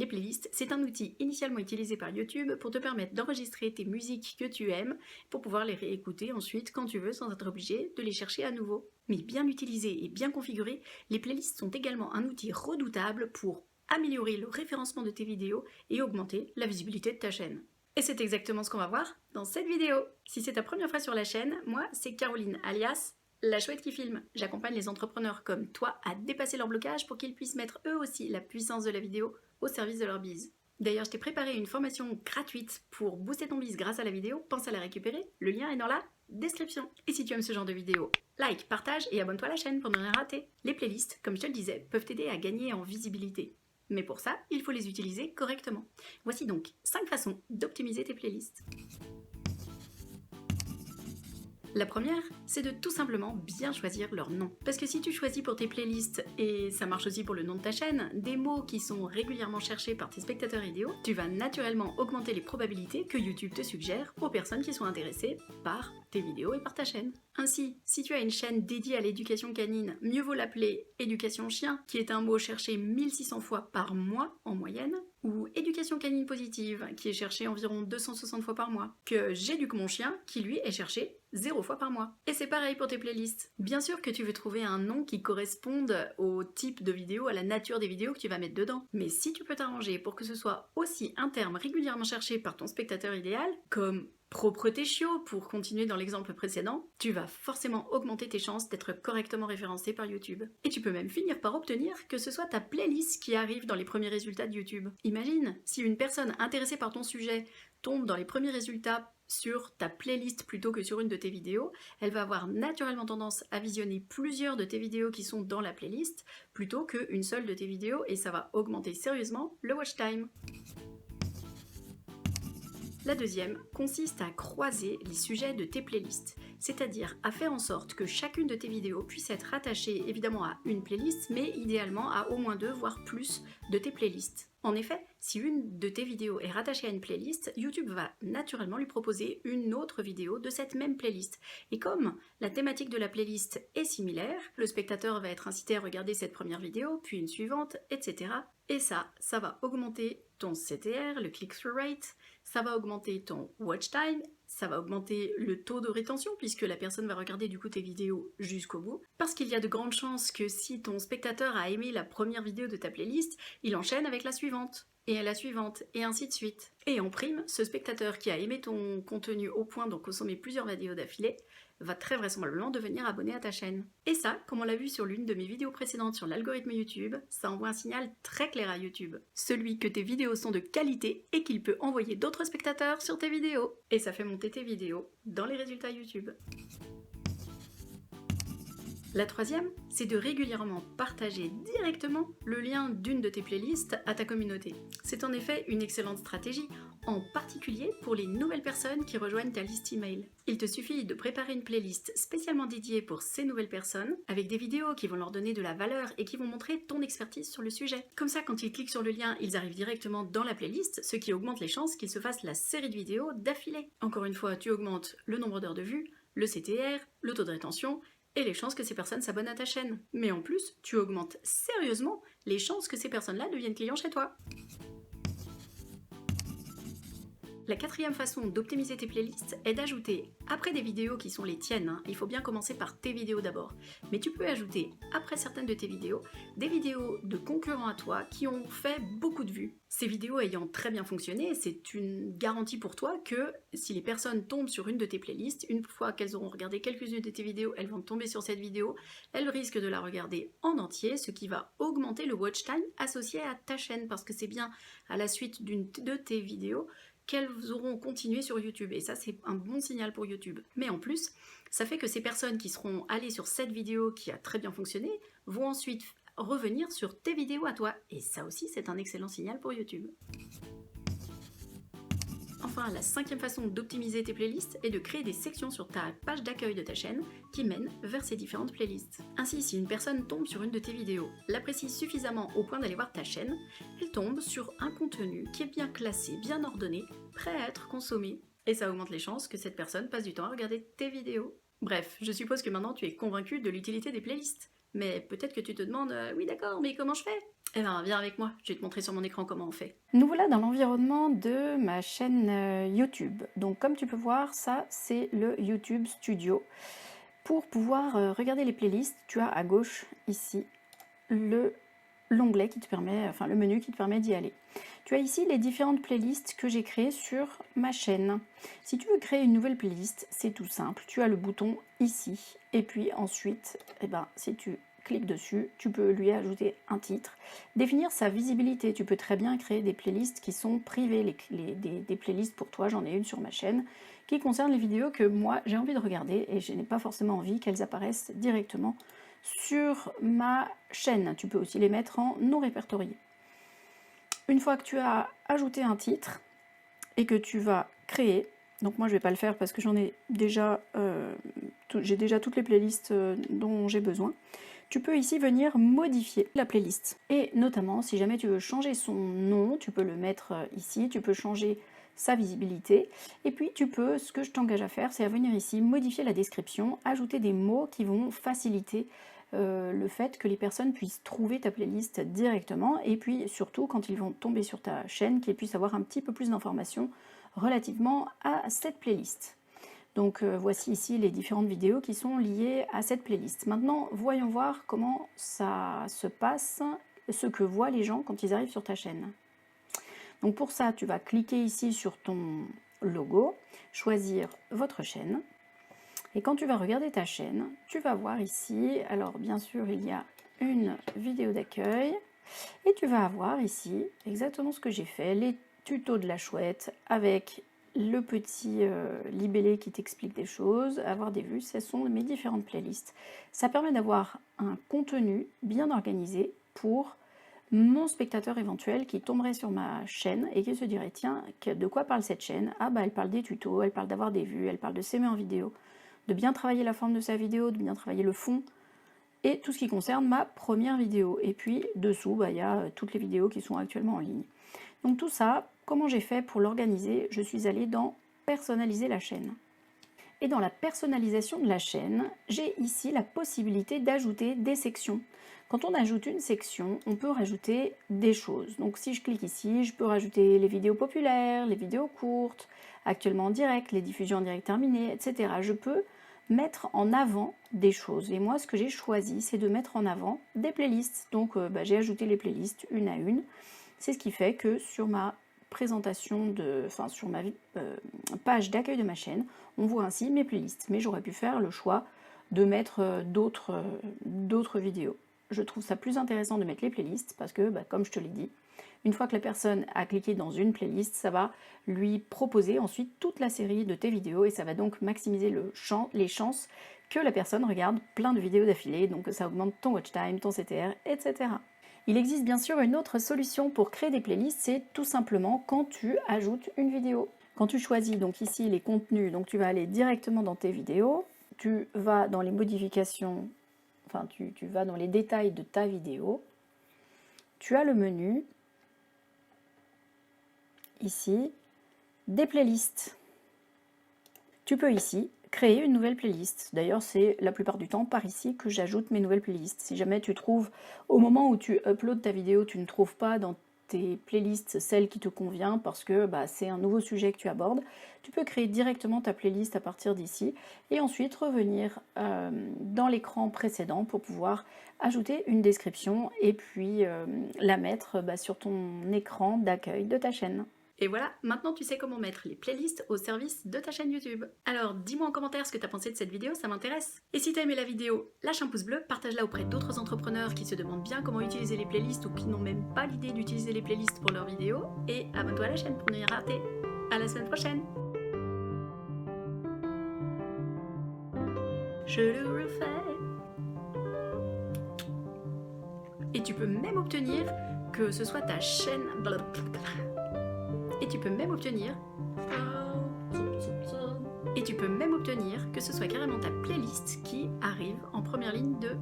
Les playlists, c'est un outil initialement utilisé par YouTube pour te permettre d'enregistrer tes musiques que tu aimes pour pouvoir les réécouter ensuite quand tu veux sans être obligé de les chercher à nouveau. Mais bien utilisées et bien configurées, les playlists sont également un outil redoutable pour améliorer le référencement de tes vidéos et augmenter la visibilité de ta chaîne. Et c'est exactement ce qu'on va voir dans cette vidéo. Si c'est ta première fois sur la chaîne, moi c'est Caroline alias La Chouette qui filme. J'accompagne les entrepreneurs comme toi à dépasser leur blocage pour qu'ils puissent mettre eux aussi la puissance de la vidéo au service de leur bise. D'ailleurs, je t'ai préparé une formation gratuite pour booster ton bise grâce à la vidéo. Pense à la récupérer, le lien est dans la description. Et si tu aimes ce genre de vidéo, like, partage et abonne-toi à la chaîne pour ne rien rater. Les playlists, comme je te le disais, peuvent t'aider à gagner en visibilité. Mais pour ça, il faut les utiliser correctement. Voici donc 5 façons d'optimiser tes playlists. La première, c'est de tout simplement bien choisir leur nom. Parce que si tu choisis pour tes playlists, et ça marche aussi pour le nom de ta chaîne, des mots qui sont régulièrement cherchés par tes spectateurs idéaux, tu vas naturellement augmenter les probabilités que YouTube te suggère aux personnes qui sont intéressées par tes vidéos et par ta chaîne. Ainsi, si tu as une chaîne dédiée à l'éducation canine, mieux vaut l'appeler éducation chien, qui est un mot cherché 1600 fois par mois en moyenne, ou éducation canine positive, qui est cherché environ 260 fois par mois, que j'éduque mon chien, qui lui est cherché 0 fois par mois. Et c'est pareil pour tes playlists. Bien sûr que tu veux trouver un nom qui corresponde au type de vidéo, à la nature des vidéos que tu vas mettre dedans. Mais si tu peux t'arranger pour que ce soit aussi un terme régulièrement cherché par ton spectateur idéal, comme propreté chiot pour continuer dans l'exemple précédent, tu vas forcément augmenter tes chances d'être correctement référencé par YouTube. Et tu peux même finir par obtenir que ce soit ta playlist qui arrive dans les premiers résultats de YouTube. Imagine, si une personne intéressée par ton sujet tombe dans les premiers résultats sur ta playlist plutôt que sur une de tes vidéos, elle va avoir naturellement tendance à visionner plusieurs de tes vidéos qui sont dans la playlist plutôt qu'une seule de tes vidéos et ça va augmenter sérieusement le watch time. La deuxième consiste à croiser les sujets de tes playlists, c'est-à-dire à faire en sorte que chacune de tes vidéos puisse être rattachée évidemment à une playlist, mais idéalement à au moins 2 voire plus de tes playlists. En effet, si une de tes vidéos est rattachée à une playlist, YouTube va naturellement lui proposer une autre vidéo de cette même playlist. Et comme la thématique de la playlist est similaire, le spectateur va être incité à regarder cette première vidéo, puis une suivante, etc. Et ça va augmenter ton CTR, le click-through rate, ça va augmenter ton watch time, ça va augmenter le taux de rétention puisque la personne va regarder du coup tes vidéos jusqu'au bout. Parce qu'il y a de grandes chances que si ton spectateur a aimé la première vidéo de ta playlist, il enchaîne avec la suivante, et ainsi de suite. Et en prime, ce spectateur qui a aimé ton contenu au point d'en consommer plusieurs vidéos d'affilée, va très vraisemblablement devenir abonné à ta chaîne. Et ça, comme on l'a vu sur l'une de mes vidéos précédentes sur l'algorithme YouTube, ça envoie un signal très clair à YouTube. Celui que tes vidéos sont de qualité et qu'il peut envoyer d'autres spectateurs sur tes vidéos. Et ça fait monter tes vidéos dans les résultats YouTube. La troisième, c'est de régulièrement partager directement le lien d'une de tes playlists à ta communauté. C'est en effet une excellente stratégie, en particulier pour les nouvelles personnes qui rejoignent ta liste email. Il te suffit de préparer une playlist spécialement dédiée pour ces nouvelles personnes, avec des vidéos qui vont leur donner de la valeur et qui vont montrer ton expertise sur le sujet. Comme ça, quand ils cliquent sur le lien, ils arrivent directement dans la playlist, ce qui augmente les chances qu'ils se fassent la série de vidéos d'affilée. Encore une fois, tu augmentes le nombre d'heures de vue, le CTR, le taux de rétention, et les chances que ces personnes s'abonnent à ta chaîne. Mais en plus, tu augmentes sérieusement les chances que ces personnes-là deviennent clients chez toi. La quatrième façon d'optimiser tes playlists est d'ajouter, après des vidéos qui sont les tiennes, il faut bien commencer par tes vidéos d'abord, mais tu peux ajouter, après certaines de tes vidéos, des vidéos de concurrents à toi qui ont fait beaucoup de vues. Ces vidéos ayant très bien fonctionné, c'est une garantie pour toi que si les personnes tombent sur une de tes playlists, une fois qu'elles auront regardé quelques-unes de tes vidéos, elles vont tomber sur cette vidéo, elles risquent de la regarder en entier, ce qui va augmenter le watch time associé à ta chaîne, parce que c'est bien à la suite d'une de tes vidéos qu'elles auront continué sur YouTube. Et ça, c'est un bon signal pour YouTube. Mais en plus, ça fait que ces personnes qui seront allées sur cette vidéo qui a très bien fonctionné vont ensuite revenir sur tes vidéos à toi. Et ça aussi, c'est un excellent signal pour YouTube. Enfin, la cinquième façon d'optimiser tes playlists est de créer des sections sur ta page d'accueil de ta chaîne qui mènent vers ces différentes playlists. Ainsi, si une personne tombe sur une de tes vidéos, l'apprécie suffisamment au point d'aller voir ta chaîne, elle tombe sur un contenu qui est bien classé, bien ordonné, prêt à être consommé. Et ça augmente les chances que cette personne passe du temps à regarder tes vidéos. Bref, je suppose que maintenant tu es convaincu de l'utilité des playlists. Mais peut-être que tu te demandes « Oui d'accord, mais comment je fais ?» Eh ben, viens avec moi, je vais te montrer sur mon écran comment on fait. Nous voilà dans l'environnement de ma chaîne YouTube. Donc comme tu peux voir, ça c'est le YouTube Studio. Pour pouvoir regarder les playlists, tu as à gauche ici l'onglet qui te permet, enfin le menu qui te permet d'y aller. Tu as ici les différentes playlists que j'ai créées sur ma chaîne. Si tu veux créer une nouvelle playlist, c'est tout simple. Tu as le bouton ici et puis ensuite, si tu cliques dessus, tu peux lui ajouter un titre, définir sa visibilité. Tu peux très bien créer des playlists qui sont privées, des playlists pour toi. J'en ai une sur ma chaîne qui concerne les vidéos que moi j'ai envie de regarder et je n'ai pas forcément envie qu'elles apparaissent directement sur ma chaîne. Tu peux aussi les mettre en non répertorié. Une fois que tu as ajouté un titre et que tu vas créer, donc moi je vais pas le faire parce que j'ai déjà toutes les playlists dont j'ai besoin, tu peux ici venir modifier la playlist. Et notamment si jamais tu veux changer son nom, tu peux le mettre ici, tu peux changer sa visibilité, et puis tu peux, ce que je t'engage à faire, c'est à venir ici modifier la description, ajouter des mots qui vont faciliter le fait que les personnes puissent trouver ta playlist directement, et puis surtout quand ils vont tomber sur ta chaîne, qu'ils puissent avoir un petit peu plus d'informations relativement à cette playlist. Donc voici ici les différentes vidéos qui sont liées à cette playlist. Maintenant, voyons voir comment ça se passe, ce que voient les gens quand ils arrivent sur ta chaîne. Donc pour ça, tu vas cliquer ici sur ton logo, choisir votre chaîne. Et quand tu vas regarder ta chaîne, tu vas voir ici, alors bien sûr il y a une vidéo d'accueil, et tu vas avoir ici exactement ce que j'ai fait, les tutos de la chouette avec le petit libellé qui t'explique des choses, avoir des vues, ce sont mes différentes playlists. Ça permet d'avoir un contenu bien organisé pour mon spectateur éventuel qui tomberait sur ma chaîne et qui se dirait tiens, de quoi parle cette chaîne? Ah bah elle parle des tutos, elle parle d'avoir des vues, elle parle de s'aimer en vidéo, de bien travailler la forme de sa vidéo, de bien travailler le fond et tout ce qui concerne ma première vidéo. Et puis dessous, il y a toutes les vidéos qui sont actuellement en ligne. Donc tout ça, comment j'ai fait pour l'organiser? Je suis allée dans personnaliser la chaîne. Et dans la personnalisation de la chaîne, j'ai ici la possibilité d'ajouter des sections. Quand on ajoute une section, on peut rajouter des choses. Donc si je clique ici, je peux rajouter les vidéos populaires, les vidéos courtes, actuellement en direct, les diffusions en direct terminées, etc. Je peux mettre en avant des choses. Et moi, ce que j'ai choisi, c'est de mettre en avant des playlists. Donc j'ai ajouté les playlists une à une. C'est ce qui fait que sur ma présentation, sur ma page d'accueil de ma chaîne, on voit ainsi mes playlists. Mais j'aurais pu faire le choix de mettre d'autres vidéos. Je trouve ça plus intéressant de mettre les playlists parce que, comme je te l'ai dit, une fois que la personne a cliqué dans une playlist, ça va lui proposer ensuite toute la série de tes vidéos et ça va donc maximiser les chances que la personne regarde plein de vidéos d'affilée, donc ça augmente ton watch time, ton CTR, etc. Il existe bien sûr une autre solution pour créer des playlists, c'est tout simplement quand tu ajoutes une vidéo. Quand tu choisis donc ici les contenus, donc tu vas aller directement dans tes vidéos, tu vas dans les modifications, tu vas dans les détails de ta vidéo, tu as le menu, ici, des playlists. Tu peux ici créer une nouvelle playlist. D'ailleurs, c'est la plupart du temps par ici que j'ajoute mes nouvelles playlists. Si jamais tu trouves, au moment où tu uploads ta vidéo, tu ne trouves pas dans tes playlists celle qui te convient parce que c'est un nouveau sujet que tu abordes, tu peux créer directement ta playlist à partir d'ici et ensuite revenir dans l'écran précédent pour pouvoir ajouter une description et puis la mettre sur ton écran d'accueil de ta chaîne. Et voilà, maintenant tu sais comment mettre les playlists au service de ta chaîne YouTube. Alors dis-moi en commentaire ce que tu as pensé de cette vidéo, ça m'intéresse. Et si tu as aimé la vidéo, lâche un pouce bleu, partage-la auprès d'autres entrepreneurs qui se demandent bien comment utiliser les playlists ou qui n'ont même pas l'idée d'utiliser les playlists pour leurs vidéos. Et abonne-toi à la chaîne pour ne rien rater. À la semaine prochaine. Je le refais. Et tu peux même obtenir que ce soit ta chaîne... Et tu peux même obtenir que ce soit carrément ta playlist qui arrive en première ligne de